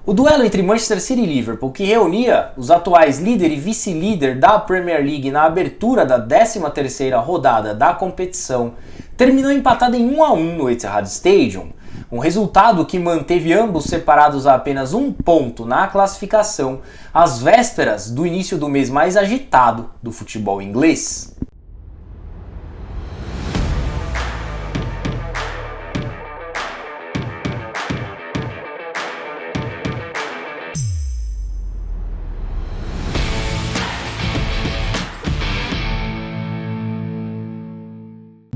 O duelo entre Manchester City e Liverpool, que reunia os atuais líder e vice-líder da Premier League na abertura da 13ª rodada da competição, terminou empatado em 1-1 no Etihad Stadium, um resultado que manteve ambos separados a apenas um ponto na classificação, às vésperas do início do mês mais agitado do futebol inglês.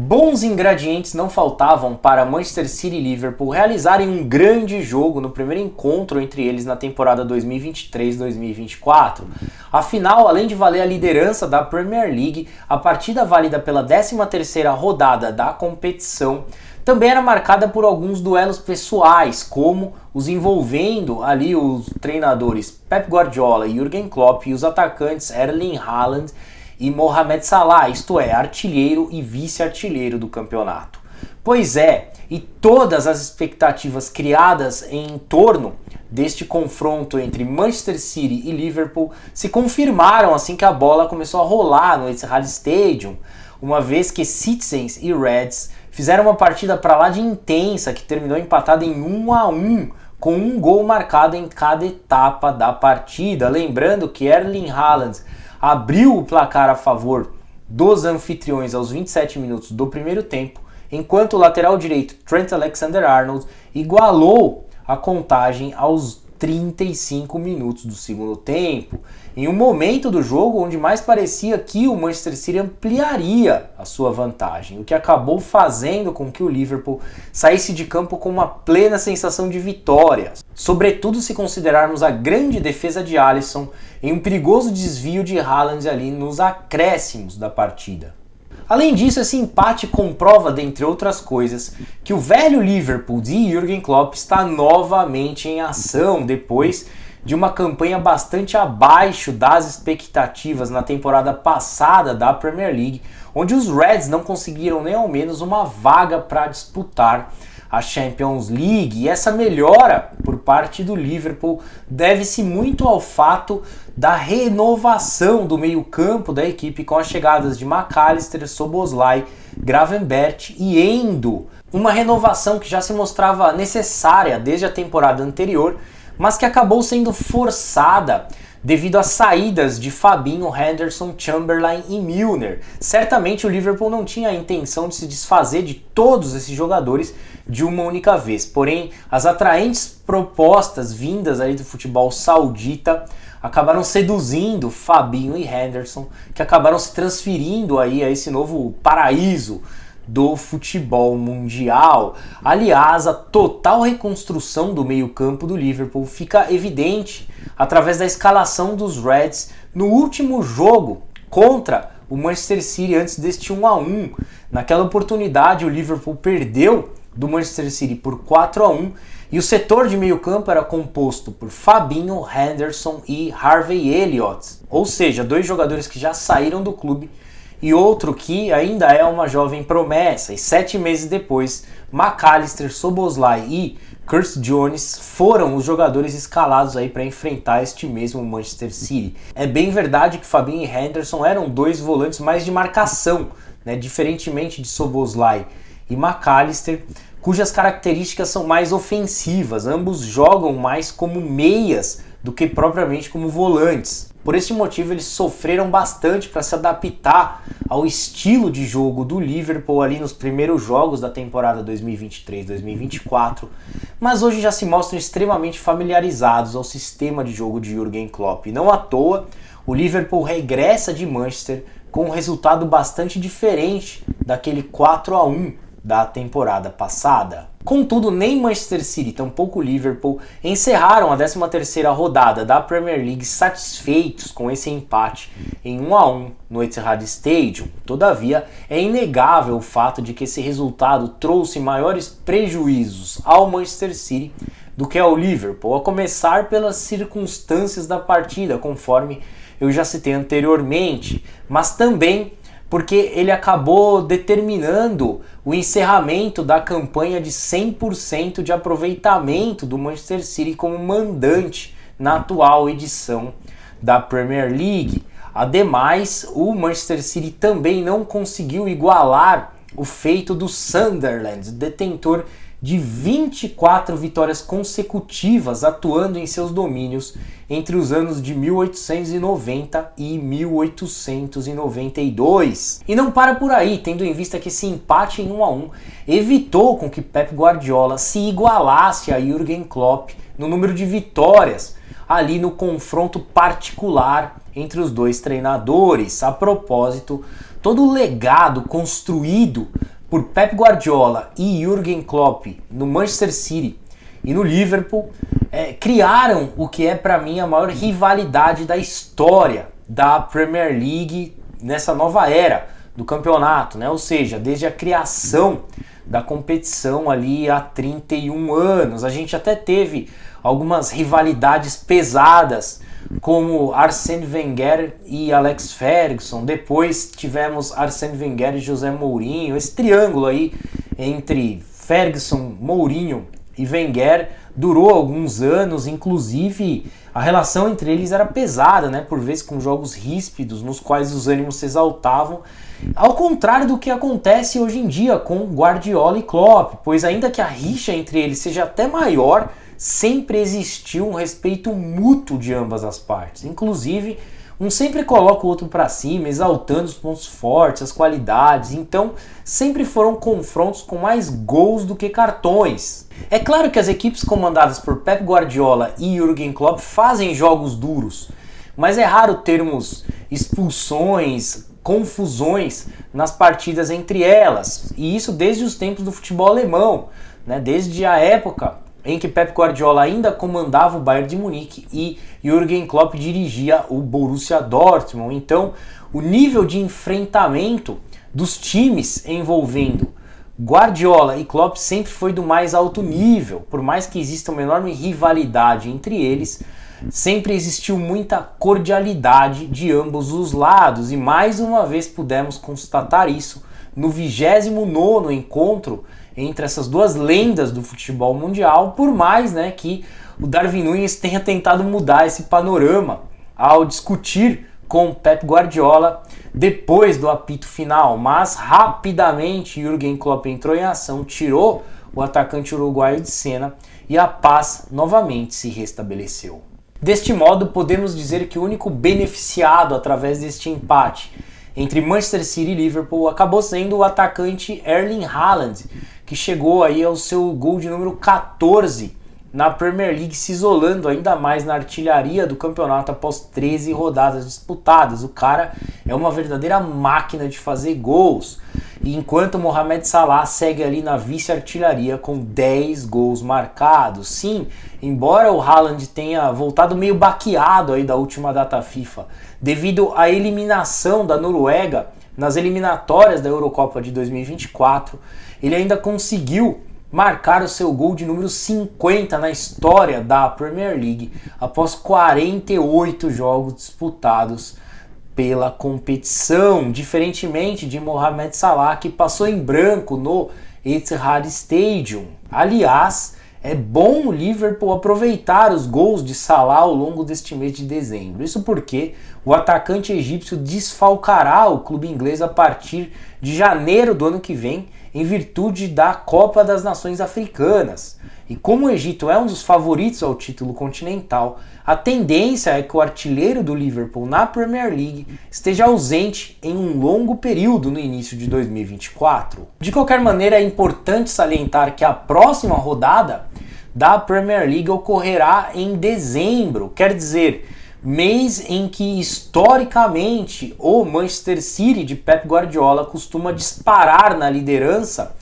Bons ingredientes não faltavam para Manchester City e Liverpool realizarem um grande jogo no primeiro encontro entre eles na temporada 2023-2024. Afinal, além de valer a liderança da Premier League, a partida válida pela 13ª rodada da competição também era marcada por alguns duelos pessoais, como os envolvendo ali os treinadores Pep Guardiola e Jürgen Klopp e os atacantes Erling Haaland e Mohamed Salah, isto é, artilheiro e vice-artilheiro do campeonato. Pois é, e todas as expectativas criadas em torno deste confronto entre Manchester City e Liverpool se confirmaram assim que a bola começou a rolar no Etihad Stadium, uma vez que Citizens e Reds fizeram uma partida para lá de intensa que terminou empatada em 1-1, com um gol marcado em cada etapa da partida. Lembrando que Erling Haaland abriu o placar a favor dos anfitriões aos 27 minutos do primeiro tempo, enquanto o lateral direito Trent Alexander-Arnold igualou a contagem aos 35 minutos do segundo tempo, em um momento do jogo onde mais parecia que o Manchester City ampliaria a sua vantagem, o que acabou fazendo com que o Liverpool saísse de campo com uma plena sensação de vitória, sobretudo se considerarmos a grande defesa de Alisson em um perigoso desvio de Haaland ali nos acréscimos da partida. Além disso, esse empate comprova, dentre outras coisas, que o velho Liverpool de Jürgen Klopp está novamente em ação depois de uma campanha bastante abaixo das expectativas na temporada passada da Premier League, onde os Reds não conseguiram nem ao menos uma vaga para disputar a Champions League. E essa melhora por parte do Liverpool deve-se muito ao fato da renovação do meio-campo da equipe com as chegadas de McAllister, Szoboszlai, Gravenberch e Endo. Uma renovação que já se mostrava necessária desde a temporada anterior, mas que acabou sendo forçada devido às saídas de Fabinho, Henderson, Chamberlain e Milner. Certamente o Liverpool não tinha a intenção de se desfazer de todos esses jogadores de uma única vez, porém as atraentes propostas vindas aí do futebol saudita acabaram seduzindo Fabinho e Henderson, que acabaram se transferindo aí a esse novo paraíso do futebol mundial. Aliás, a total reconstrução do meio-campo do Liverpool fica evidente através da escalação dos Reds no último jogo contra o Manchester City antes deste 1-1. Naquela oportunidade o Liverpool perdeu do Manchester City por 4-1 e o setor de meio-campo era composto por Fabinho, Henderson e Harvey Elliott, ou seja, dois jogadores que já saíram do clube e outro que ainda é uma jovem promessa, e 7 meses depois, McAllister, Szoboszlai e Curtis Jones foram os jogadores escalados aí para enfrentar este mesmo Manchester City. É bem verdade que Fabinho e Henderson eram dois volantes mais de marcação, né, diferentemente de Szoboszlai e McAllister, cujas características são mais ofensivas. Ambos jogam mais como meias do que propriamente como volantes. Por esse motivo eles sofreram bastante para se adaptar ao estilo de jogo do Liverpool ali nos primeiros jogos da temporada 2023-2024, mas hoje já se mostram extremamente familiarizados ao sistema de jogo de Jürgen Klopp. E não à toa, o Liverpool regressa de Manchester com um resultado bastante diferente daquele 4-1 da temporada passada. Contudo, nem Manchester City, tampouco Liverpool, encerraram a 13ª rodada da Premier League satisfeitos com esse empate em 1-1 no Etihad Stadium. Todavia, é inegável o fato de que esse resultado trouxe maiores prejuízos ao Manchester City do que ao Liverpool, a começar pelas circunstâncias da partida, conforme eu já citei anteriormente, mas também porque ele acabou determinando o encerramento da campanha de 100% de aproveitamento do Manchester City como mandante na atual edição da Premier League. Ademais, o Manchester City também não conseguiu igualar o feito do Sunderland, detentor de 24 vitórias consecutivas atuando em seus domínios entre os anos de 1890 e 1892. E não para por aí, tendo em vista que esse empate em 1-1 evitou com que Pep Guardiola se igualasse a Jürgen Klopp no número de vitórias ali no confronto particular entre os dois treinadores. A propósito, todo o legado construído por Pep Guardiola e Jürgen Klopp no Manchester City e no Liverpool criaram o que é para mim a maior rivalidade da história da Premier League nessa nova era do campeonato, né? Ou seja, desde a criação da competição ali há 31 anos. A gente até teve algumas rivalidades pesadas, como Arsène Wenger e Alex Ferguson. Depois tivemos Arsène Wenger e José Mourinho. Esse triângulo aí entre Ferguson, Mourinho e Wenger durou alguns anos. Inclusive a relação entre eles era pesada, né? Por vezes com jogos ríspidos nos quais os ânimos se exaltavam, ao contrário do que acontece hoje em dia com Guardiola e Klopp, pois ainda que a rixa entre eles seja até maior, sempre existiu um respeito mútuo de ambas as partes. Inclusive, um sempre coloca o outro para cima, exaltando os pontos fortes, as qualidades. Então, sempre foram confrontos com mais gols do que cartões. É claro que as equipes comandadas por Pep Guardiola e Jürgen Klopp fazem jogos duros, mas é raro termos expulsões, confusões nas partidas entre elas. E isso desde os tempos do futebol alemão, né? Desde a época em que Pep Guardiola ainda comandava o Bayern de Munique e Jürgen Klopp dirigia o Borussia Dortmund. Então, o nível de enfrentamento dos times envolvendo Guardiola e Klopp sempre foi do mais alto nível. Por mais que exista uma enorme rivalidade entre eles, sempre existiu muita cordialidade de ambos os lados. E mais uma vez pudemos constatar isso no 29º encontro entre essas duas lendas do futebol mundial, por mais, né, que o Darwin Núñez tenha tentado mudar esse panorama ao discutir com Pep Guardiola depois do apito final, mas rapidamente Jürgen Klopp entrou em ação, tirou o atacante uruguaio de cena e a paz novamente se restabeleceu. Deste modo, podemos dizer que o único beneficiado através deste empate entre Manchester City e Liverpool acabou sendo o atacante Erling Haaland, que chegou aí ao seu gol de número 14 na Premier League, se isolando ainda mais na artilharia do campeonato após 13 rodadas disputadas. O cara é uma verdadeira máquina de fazer gols. E enquanto Mohamed Salah segue ali na vice-artilharia com 10 gols marcados. Sim, embora o Haaland tenha voltado meio baqueado aí da última data FIFA, devido à eliminação da Noruega nas eliminatórias da Eurocopa de 2024, ele ainda conseguiu marcar o seu gol de número 50 na história da Premier League após 48 jogos disputados pela competição, diferentemente de Mohamed Salah, que passou em branco no Etihad Stadium. Aliás, é bom o Liverpool aproveitar os gols de Salah ao longo deste mês de dezembro. Isso porque o atacante egípcio desfalcará o clube inglês a partir de janeiro do ano que vem, em virtude da Copa das Nações Africanas. E como o Egito é um dos favoritos ao título continental, a tendência é que o artilheiro do Liverpool na Premier League esteja ausente em um longo período no início de 2024. De qualquer maneira, é importante salientar que a próxima rodada da Premier League ocorrerá em dezembro, quer dizer, mês em que historicamente o Manchester City de Pep Guardiola costuma disparar na liderança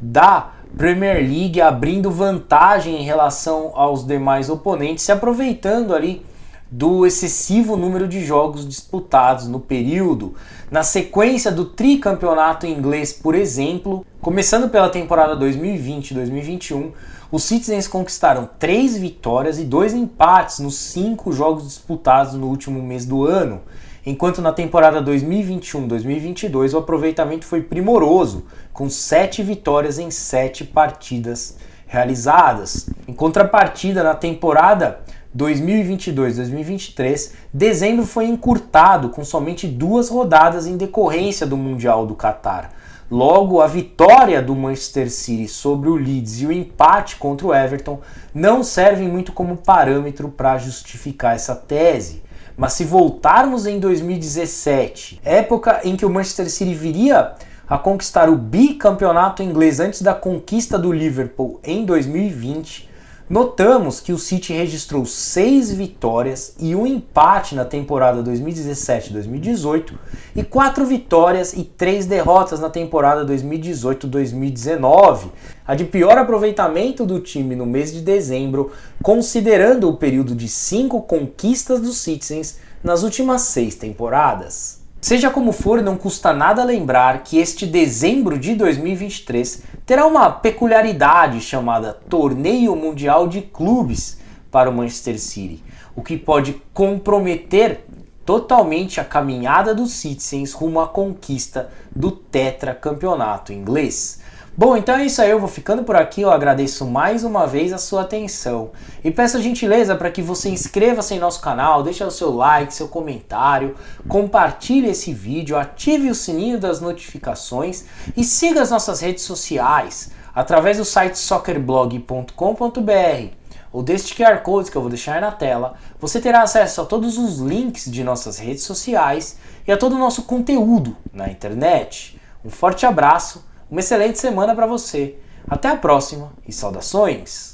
da Premier League, abrindo vantagem em relação aos demais oponentes, se aproveitando ali do excessivo número de jogos disputados no período. Na sequência do tricampeonato inglês, por exemplo, começando pela temporada 2020-2021, os Citizens conquistaram 3 vitórias e 2 empates nos 5 jogos disputados no último mês do ano. enquanto na temporada 2021-2022 o aproveitamento foi primoroso, com 7 vitórias em 7 partidas realizadas. Em contrapartida, na temporada 2022-2023, dezembro foi encurtado com somente 2 rodadas em decorrência do Mundial do Catar. Logo, a vitória do Manchester City sobre o Leeds e o empate contra o Everton não servem muito como parâmetro para justificar essa tese. Mas se voltarmos em 2017, época em que o Manchester City viria a conquistar o bicampeonato inglês antes da conquista do Liverpool em 2020, notamos que o City registrou 6 vitórias e um empate na temporada 2017-2018 e 4 vitórias e 3 derrotas na temporada 2018-2019, a de pior aproveitamento do time no mês de dezembro, considerando o período de 5 conquistas dos Citizens nas últimas 6 temporadas. Seja como for, não custa nada lembrar que este dezembro de 2023 terá uma peculiaridade chamada Torneio Mundial de Clubes para o Manchester City, o que pode comprometer totalmente a caminhada dos Citizens rumo à conquista do tetracampeonato inglês. Bom, então é isso aí, eu vou ficando por aqui, eu agradeço mais uma vez a sua atenção e peço a gentileza para que você inscreva-se em nosso canal, deixe o seu like, seu comentário, compartilhe esse vídeo, ative o sininho das notificações e siga as nossas redes sociais através do site soccerblog.com.br ou deste QR Code que eu vou deixar aí na tela. Você terá acesso a todos os links de nossas redes sociais e a todo o nosso conteúdo na internet. Um forte abraço. Uma excelente semana para você. Até a próxima e saudações!